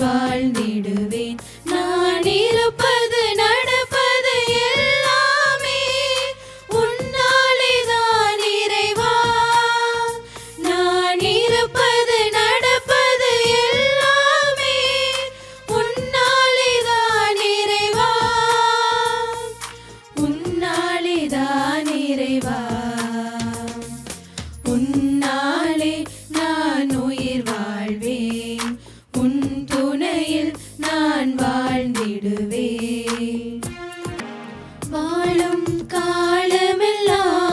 வாழ்ந்திடுவேன். நான் இருப்பது நடப்பது எல்லாமே உன்னாலேதான் இறைவா. நான் இருப்பது நடப்பது எல்லாமே உன்னாலேதான் இறைவா. உன்னாலேதான் இறைவா. உன்னாலே நான் உயிர் வாழ்வேன். உன் துணையில் நான் வாழ்ந்திடுவேன். வாழும் காலமெல்லாம்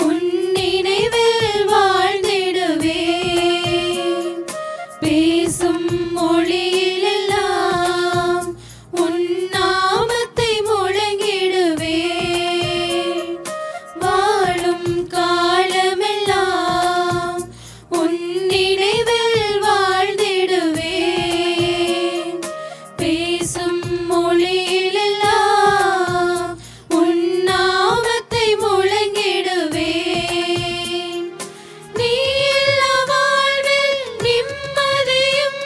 உன் நினைவில் வாழ்ந்திடுவேன். பேசும் மொழியிலெல்லாம் உன் நாமத்தை முழங்கிடுவேன். வாழும் காலமெல்லாம் உன் நினைவில் வாழ்ந்திடுவேன். பேசும் மொழியிலெல்லாம் உன் நாமத்தை முழங்கிடுவேன். நீ இல்லா வாழ்வில் நிம்மதியும்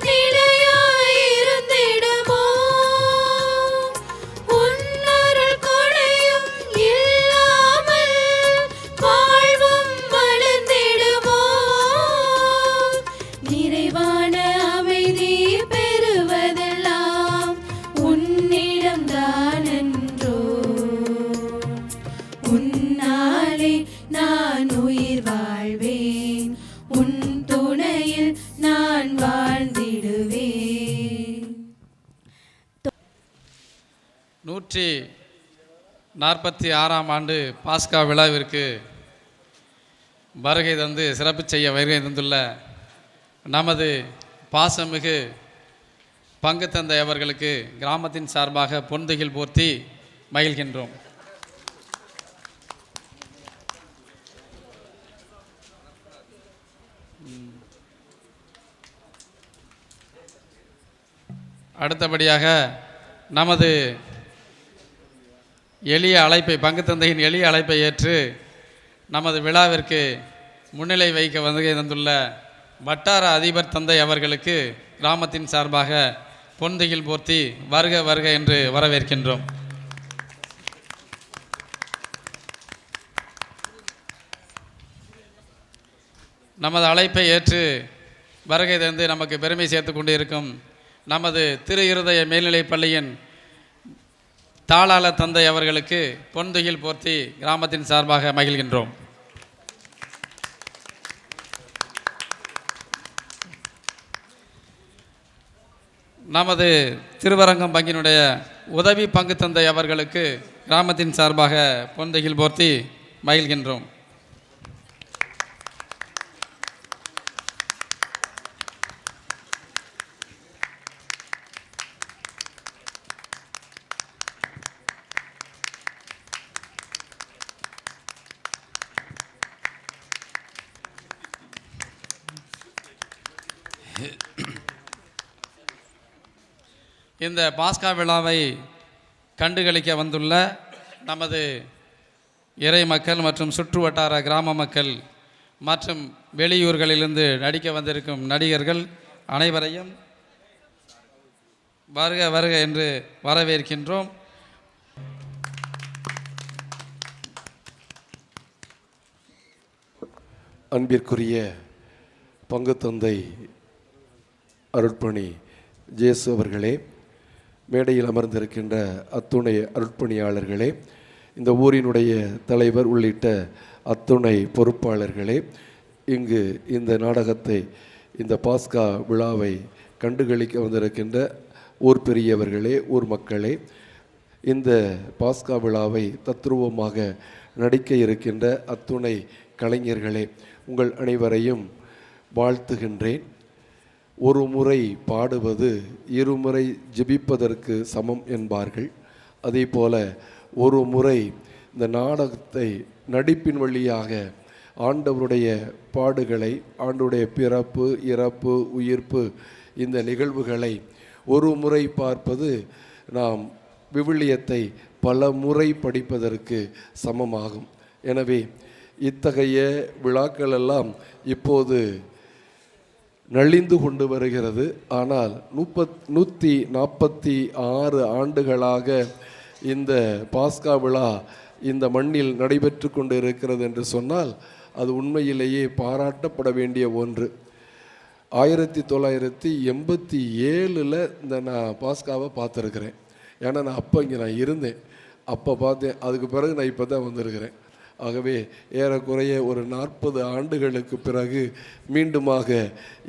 நிலையாயிருந்திடுமோ? உன் அருள் கொடையும் இல்லாமல் வாழ்வும் மலர்ந்திடுமோ? நிறைவான அமைதி பெறுவதெல்லாம் உன்னிடம்தான் என்றோ. உன்னாலே நான் உயிர் வாழ்வேன். உன் துணையில் நான் வாழ்ந்திடுவேன். 146ஆம் ஆண்டு பாஸ்கா விழாவிற்கு வருகை தந்து சிறப்பு செய்ய வருகை தந்துள்ள நமது பாசமிகு பங்கு தந்தை அவர்களுக்கு கிராமத்தின் சார்பாக பொன்துகில் போர்த்தி மகிழ்கின்றோம். அடுத்தபடியாக நமது எளிய அழைப்பை பங்கு தந்தையின் எளிய அழைப்பை ஏற்று நமது விழாவிற்கு முன்னிலை வைக்க வருகை தந்துள்ள வட்டார அதிபர் தந்தை அவர்களுக்கு கிராமத்தின் சார்பாக பொன்துகில் போர்த்தி வருக வருக என்று வரவேற்கின்றோம். நமது அழைப்பை ஏற்று வருகை தந்து நமக்கு பெருமை சேர்த்து கொண்டிருக்கும் நமது திரு இருதய மேல்நிலைப் பள்ளியின் தாளாளர் தந்தை அவர்களுக்கு பொன்துகில் போர்த்தி கிராமத்தின் சார்பாக மகிழ்கின்றோம். நமது திருவரங்கம் பங்கினுடைய உதவி பங்கு தந்தை அவர்களுக்கு கிராமத்தின் சார்பாக பொன்துகில் போர்த்தி மகிழ்கின்றோம். இந்த பாஸ்கா விழாவை கண்டுகளிக்க வந்துள்ள நமது இறை மக்கள் மற்றும் சுற்று வட்டார கிராம மக்கள் மற்றும் வெளியூர்களிலிருந்து நடிக்க வந்திருக்கும் நடிகர்கள் அனைவரையும் வருக வருக என்று வரவேற்கின்றோம். அன்பிற்குரிய பங்கு தந்தை அருட்பணி ஜேசு அவர்களே, மேடையில் அமர்ந்திருக்கின்ற அத்துணை அருட்பணியாளர்களே, இந்த ஊரினுடைய தலைவர் உள்ளிட்ட அத்துணை பொறுப்பாளர்களே, இங்கு இந்த நாடகத்தை இந்த பாஸ்கா விழாவை கண்டுகளிக்க வந்திருக்கின்ற ஊர் பெரியவர்களே, ஊர் மக்களே, இந்த பாஸ்கா விழாவை தத்ரூபமாக நடிக்க இருக்கின்ற அத்துணை கலைஞர்களே, உங்கள் அனைவரையும் வாழ்த்துகின்றேன். ஒரு முறை பாடுவது இருமுறை ஜெபிப்பதற்கு சமம் என்பார்கள். அதே போல ஒரு முறை இந்த நாடகத்தை நடிப்பின் வழியாக ஆண்டவருடைய பாடுகளை, ஆண்டவருடைய பிறப்பு, இறப்பு, உயிர்ப்பு, இந்த நிகழ்வுகளை ஒரு முறை பார்ப்பது நாம் விவிலியத்தை பல முறை படிப்பதற்கு சமமாகும். எனவே இத்தகைய விழாக்களெல்லாம் இப்போது நலிந்து கொண்டு வருகிறது. ஆனால் 146 ஆண்டுகளாக இந்த பாஸ்கா விழா இந்த மண்ணில் நடைபெற்று கொண்டு இருக்கிறது என்று சொன்னால் அது உண்மையிலேயே பாராட்டப்பட வேண்டிய ஒன்று. 1987 இந்த நான் பாஸ்காவை பார்த்துருக்குறேன். ஏன்னா நான் அப்போ இங்கே நான் இருந்தேன், அப்போ பார்த்தேன். அதுக்கு பிறகு நான் இப்போ தான் வந்திருக்கிறேன். ஆகவே ஏறக்குறைய ஒரு 40 ஆண்டுகளுக்கு பிறகு மீண்டுமாக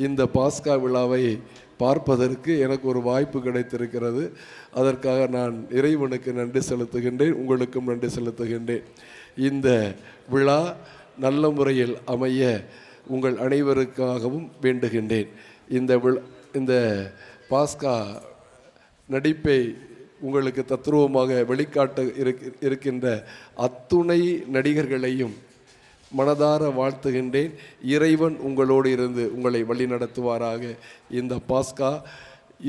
இந்த பாஸ்கா விழாவை பார்ப்பதற்கு எனக்கு ஒரு வாய்ப்பு கிடைத்திருக்கிறது. அதற்காக நான் இறைவனுக்கு நன்றி செலுத்துகின்றேன், உங்களுக்கும் நன்றி செலுத்துகின்றேன். இந்த விழா நல்ல முறையில் அமைய உங்கள் அனைவருக்காகவும் வேண்டுகின்றேன். இந்த பாஸ்கா நடிப்பை உங்களுக்கு தத்ரூபமாக வெளிக்காட்ட இருக்கின்ற அத்துணை நடிகர்களையும் மனதார வாழ்த்துகின்றேன். இறைவன் உங்களோடு இருந்து உங்களை வழிநடத்துவாராக. இந்த பாஸ்கா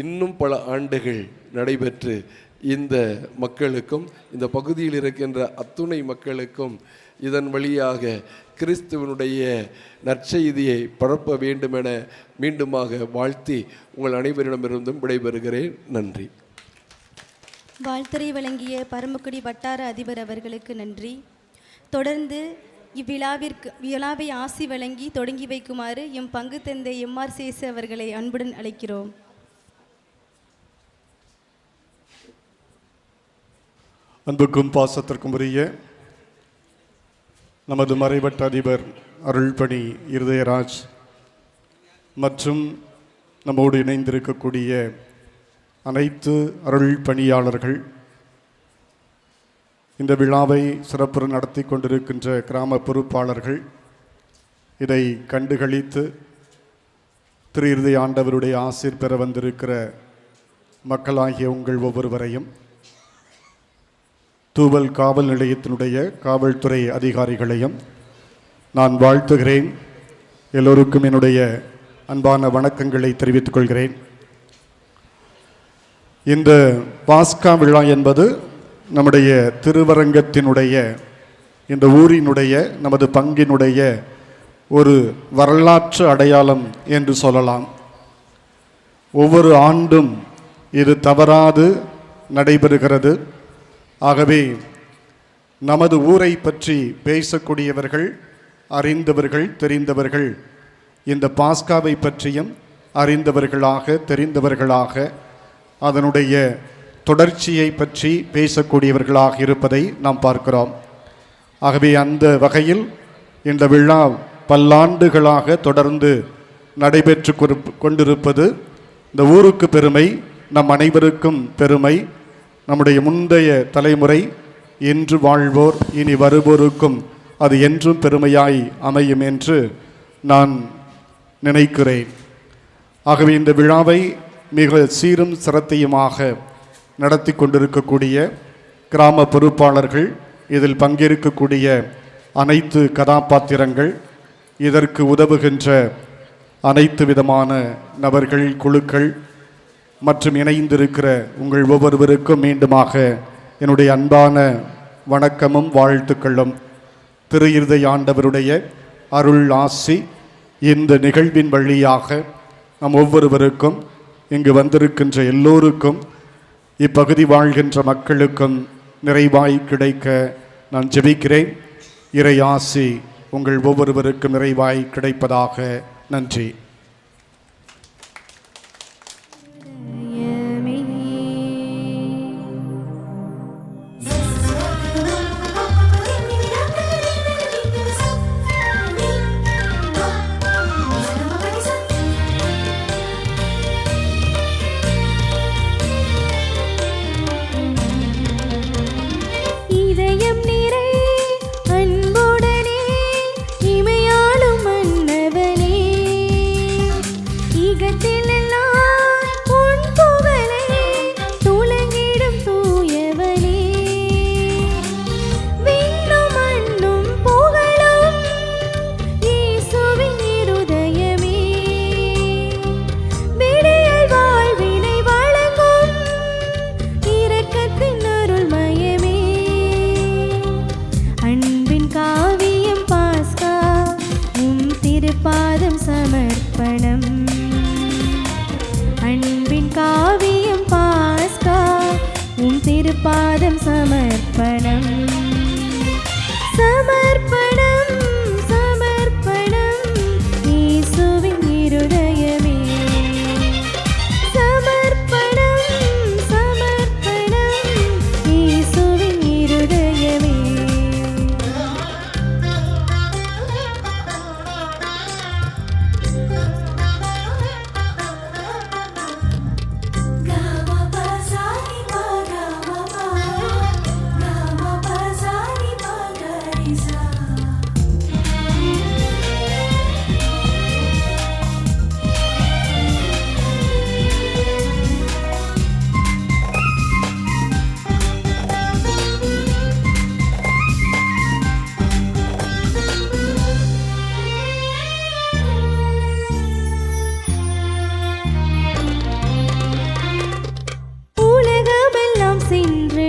இன்னும் பல ஆண்டுகள் நடைபெற்று இந்த மக்களுக்கும் இந்த பகுதியில் இருக்கின்ற அத்துணை மக்களுக்கும் இதன் வழியாக கிறிஸ்துவனுடைய நற்செய்தியை பரப்ப வேண்டுமென மீண்டுமாக வாழ்த்தி உங்கள் அனைவரிடமிருந்தும் விடைபெறுகிறேன். நன்றி. வாழ்த்துரை வழங்கிய பரமக்குடி வட்டார அதிபர் அவர்களுக்கு நன்றி. தொடர்ந்து விழாவை ஆசி வழங்கி தொடங்கி வைக்குமாறு எம் பங்கு தந்தை எம்ஆர் சேசு அவர்களை அன்புடன் அழைக்கிறோம். அன்புக்கும் பாசத்திற்கும் உரிய நமது மறைவட்ட அதிபர் அருள்பணி இருதயராஜ் மற்றும் நம்மோடு இணைந்திருக்கக்கூடிய அனைத்து அருள் பணியாளர்கள், இந்த விழாவை சிறப்புற நடத்தி கொண்டிருக்கின்ற கிராம பொறுப்பாளர்கள், இதை கண்டுகளித்து திரு இருதய ஆண்டவருடைய ஆசீர் பெற வந்திருக்கிற மக்களாகிய உங்கள் ஒவ்வொருவரையும், தூவல் காவல் நிலையத்தினுடைய காவல்துறை அதிகாரிகளையும் நான் வாழ்த்துகிறேன். எல்லோருக்கும் என்னுடைய அன்பான வணக்கங்களை தெரிவித்துக் கொள்கிறேன். இந்த பாஸ்கா விழா என்பது நம்முடைய திருவரங்கத்தினுடைய, இந்த ஊரினுடைய, நமது பங்கினுடைய ஒரு வரலாற்று அடையாளம் என்று சொல்லலாம். ஒவ்வொரு ஆண்டும் இது தவறாது நடைபெறுகிறது. ஆகவே நமது ஊரை பற்றி பேசக்கூடியவர்கள், அறிந்தவர்கள், தெரிந்தவர்கள், இந்த பாஸ்காவை பற்றியும் அறிந்தவர்களாக, தெரிந்தவர்களாக, அதனுடைய தொடர்ச்சியை பற்றி பேசக்கூடியவர்களாக இருப்பதை நாம் பார்க்கிறோம். ஆகவே அந்த வகையில் இந்த விழா பல்லாண்டுகளாக தொடர்ந்து நடைபெற்று கொண்டிருப்பது இந்த ஊருக்கு பெருமை, நம் அனைவருக்கும் பெருமை. நம்முடைய முந்தைய தலைமுறை, என்று வாழ்வோர் இனி வருவோருக்கும் அது என்றும் பெருமையாய் அமையும் என்று நான் நினைக்கிறேன். ஆகவே இந்த விழாவை மிக சீரும் சிரத்தையுமாக நடத்தி கொண்டிருக்கக்கூடிய கிராம பொறுப்பாளர்கள், இதில் பங்கேற்கக்கூடிய அனைத்து கதாபாத்திரங்கள், இதற்கு உதவுகின்ற அனைத்து விதமான நபர்கள், குழுக்கள் மற்றும் இணைந்திருக்கிற உங்கள் ஒவ்வொருவருக்கும் மீண்டுமாக என்னுடைய அன்பான வணக்கமும் வாழ்த்துக்களும். திரு இருதய ஆண்டவருடைய அருள் ஆசி இந்த நிகழ்வின் வழியாக நம் ஒவ்வொருவருக்கும், இங்கு வந்திருக்கின்ற எல்லோருக்கும், இப்பகுதி வாழ்கின்ற மக்களுக்கும் நிறைவாய் கிடைக்க நான் ஜெபிக்கிறேன். இறை ஆசி உங்கள் ஒவ்வொருவருக்கும் நிறைவாய் கிடைப்பதாக. நன்றி. பாதம் சமர்ப்பணம். திருப்பாதம் சமர்ப்பணம் சமர்ப்பணம் சமர்ப்பணம் இயேசுவின் இருதயமே சமர்ப்பணம் சமர்ப்பணம் இயேசுவின் இருதயமே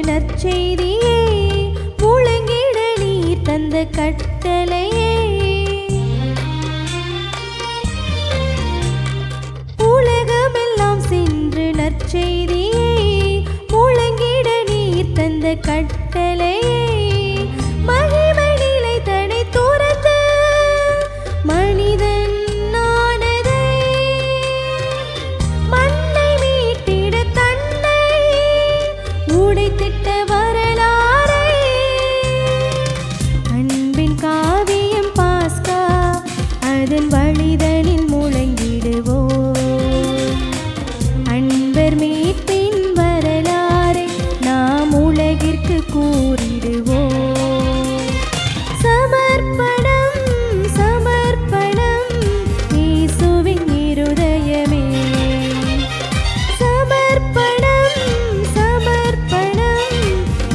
நற்செய்தியே முழங்கிட நீர் தந்த கட்டளையே உலகமெல்லாம் சென்று நற்செய்தியே முழங்கிட நீர் தந்த கட்டளையே மகிமை நிலை தடை துறந்து மனிதன் ஆனதை மண்ணை மீட்டிட தன்னை உடைத்திட்ட வரலாறை அன்பின் காவியம் பாஸ்கா அதன் வழிதனில் முழங்கிடுவோம் அன்பர் மீட்பின் வரலாறை நாம் உலகிற்கு கூறிடுவோம் சமர்ப்பணம் சமர்ப்பணம் இயேசுவின் இருதயமே சமர்ப்பணம் சமர்ப்பணம்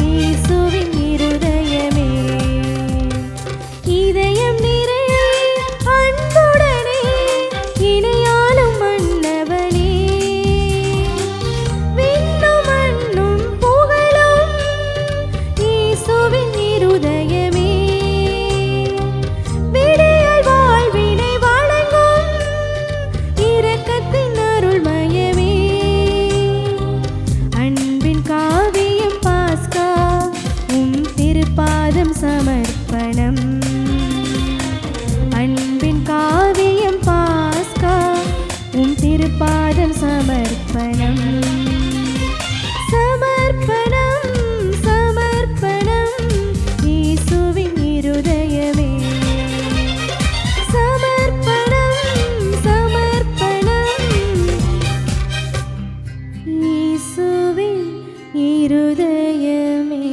இயேசுவின் இருதயமே இதயம் நிறைய அன்புடனே இணையாலும் மன்னவனே விண்ணும் மண்ணும் புகழும் இயேசுவின் இருதயமே விடியல் வாழ்வினை வழங்கும் இரக்கத்தின் அருள்மயமே அன்பின் காவியம் பாஸ்கா திருப்பாதம் சமர்ப்பணம் அன்பின் காவியம் பாஸ்கா திருப்பாதம் சமர்ப்பணம் சமர்ப்பணம் சமர்ப்பணம் இயேசுவின் இருதயமே சமர்ப்பணம் சமர்ப்பணம் இயேசுவின் இருதயமே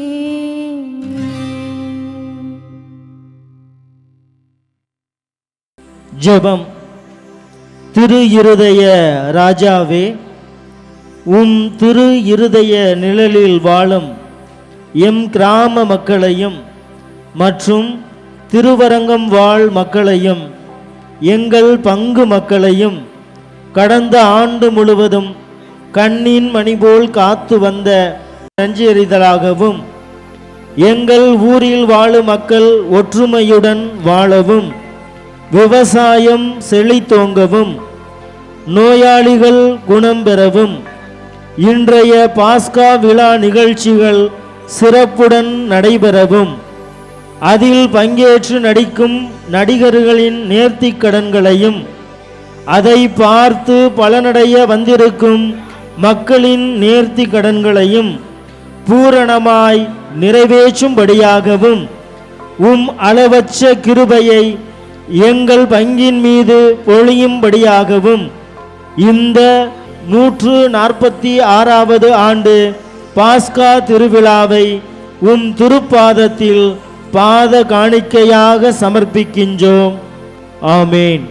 ஜெபம். திரு இருதய ராஜாவே, திரு இருதய நிழலில் வாழும் எம் கிராம மக்களையும் மற்றும் திருவரங்கம் வாழ் மக்களையும் எங்கள் பங்கு மக்களையும் கடந்த ஆண்டு முழுவதும் கண்ணின் மணிபோல் காத்து வந்த நன்றறிதலாகவும் எங்கள் ஊரில் வாழும் மக்கள் ஒற்றுமையுடன் வாழவும் விவசாயம் செழித்தோங்கவும் நோயாளிகள் குணம் பெறவும் இன்றைய பாஸ்கா விழா நிகழ்ச்சிகள் சிறப்புடன் நடைபெறவும் அதில் பங்கேற்று நடிக்கும் நடிகர்களின் நேர்த்திக் கடன்களையும் அதை பார்த்து பலனடைய வந்திருக்கும் மக்களின் நேர்த்திக் கடன்களையும் பூரணமாய் நிறைவேற்றும்படியாகவும் அளவற்ற கிருபையை எங்கள் பங்கின் மீது பொழியும்படியாகவும் இந்த 146வது ஆண்டு பாஸ்கா திருவிழாவை திருப்பாதத்தில் பாத காணிக்கையாக சமர்ப்பிக்கின்றோம். ஆமேன்.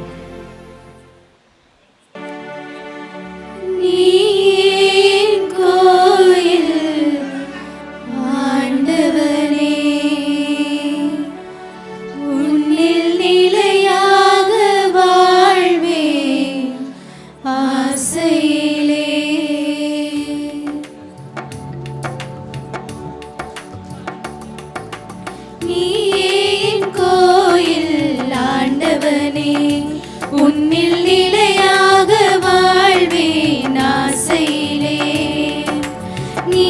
உன்னில் நிலையாக வாழ்வேன் ஆசையிலே நீ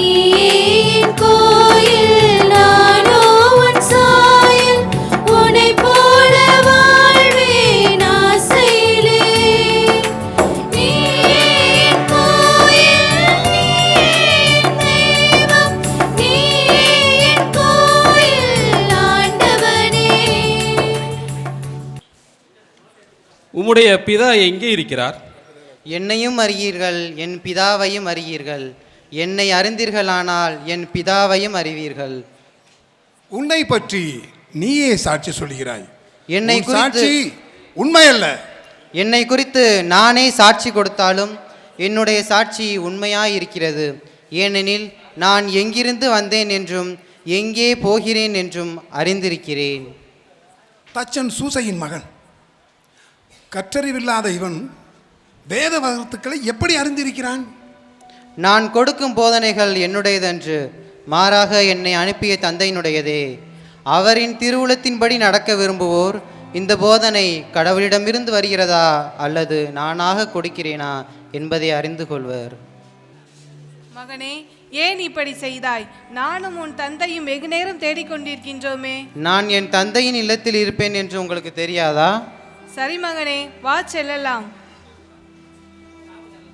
உம்முடைய பிதா எங்கே இருக்கிறார்? என்னையும் அறியீர்கள், என் பிதாவையும் அறியீர்கள். என்னை அறிந்தீர்களானால் என் பிதாவையும் அறிவீர்கள். உன்னை பற்றி நீயே சாட்சி சொல்கிறாய். என்னை உன் சாட்சி உண்மையல்ல. என்னை குறித்து நானே சாட்சி கொடுத்தாலும் என்னுடைய சாட்சி உண்மையாயிருக்கிறது. ஏனெனில் நான் எங்கிருந்து வந்தேன் என்றும் எங்கே போகிறேன் என்றும் அறிந்திருக்கிறேன். தச்சன் சூசையின் மகன். கற்றறிவில்லாத இவன் வேத வகுத்துக்களை எப்படி அறிந்திருக்கிறான்? நான் கொடுக்கும் போதனைகள் என்னுடையதன்று, மாறாக என்னை அனுப்பிய தந்தையினுடையதே. அவரின் திருவுளத்தின்படி நடக்க விரும்புவோர் இந்த போதனை கடவுளிடமிருந்து வருகிறதா அல்லது நானாக கொடுக்கிறேனா என்பதை அறிந்து கொள்வர். மகனே, ஏன் இப்படி செய்தாய்? நானும் உன் தந்தையும் வெகு நேரம் தேடிக்கொண்டிருக்கின்றோமே. நான் என் தந்தையின் இல்லத்தில் இருப்பேன் என்று உங்களுக்கு தெரியாதா? சரி மகனே, வா செல்லலாம்.